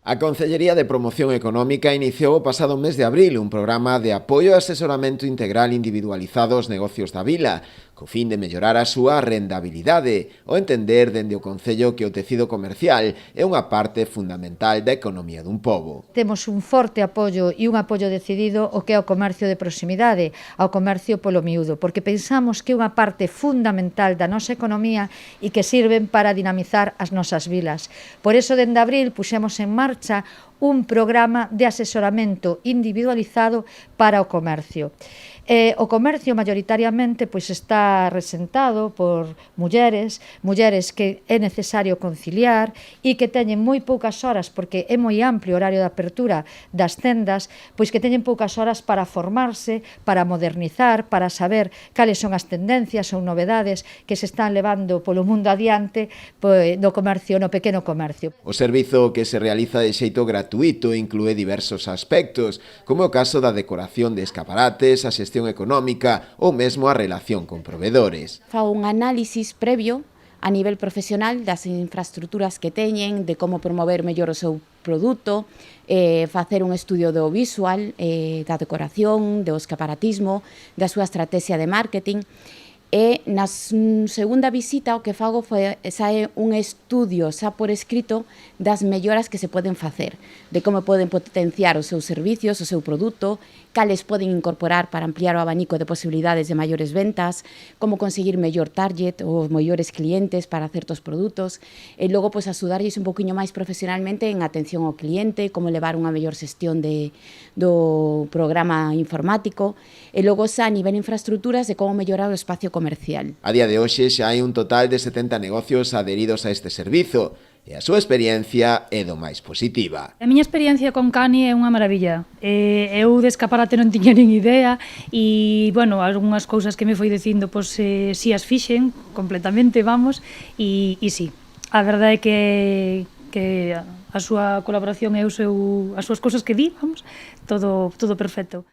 A Concellería de Promoción Económica iniciou o pasado mes de abril un programa de apoio e asesoramento integral individualizado aos negocios da vila, co fin de mellorar a súa rentabilidade, o entender dende o Concello que o tecido comercial é unha parte fundamental da economía dun pobo. Temos un forte apoio e un apoio decidido ao que é o comercio de proximidade, ao comercio polo miúdo, porque pensamos que é unha parte fundamental da nosa economía e que sirven para dinamizar as nosas vilas. Por eso, dende abril, puxemos en marcha un programa de asesoramento individualizado para o comercio. O comercio maioritariamente está resentado por mulleres que é necesario conciliar e que teñen moi poucas horas, porque é moi amplio o horario de apertura das tendas, que teñen poucas horas para formarse, para modernizar, para saber cales son as tendencias ou novedades que se están levando polo mundo adiante no comercio, no pequeno comercio. O servizo que se realiza de xeito gratuito inclúe diversos aspectos, como o caso da decoración de escaparates, a xestión económica ou mesmo a relación con provedores. Fago un análisis previo a nivel profesional das infraestructuras que teñen, de como promover mellor o seu produto, facer un estudio do visual, da decoración, do escaparatismo, da súa estrategia de marketing. E na segunda visita o que fago sae un estudio xa por escrito das melloras que se poden facer, de como poden potenciar os seus servicios, o seu produto, cales poden incorporar para ampliar o abanico de posibilidades de maiores ventas, como conseguir mellor target ou mellores clientes para certos produtos, e logo axudarlles un poquinho máis profesionalmente en atención ao cliente, como levar unha mellor xestión do programa informático, e logo xa a nivel infraestructuras de como mellorar o espacio comercial. A día de hoxe xa hai un total de 70 negocios adheridos a este servizo e a súa experiencia é do máis positiva. A miña experiencia con Cani é unha maravilla. Eu de escaparate non tiña nin idea e, algunhas cousas que me foi dicindo, si as fixen completamente, e si. A verdade é que a súa colaboración e as súas cousas que di, todo perfecto.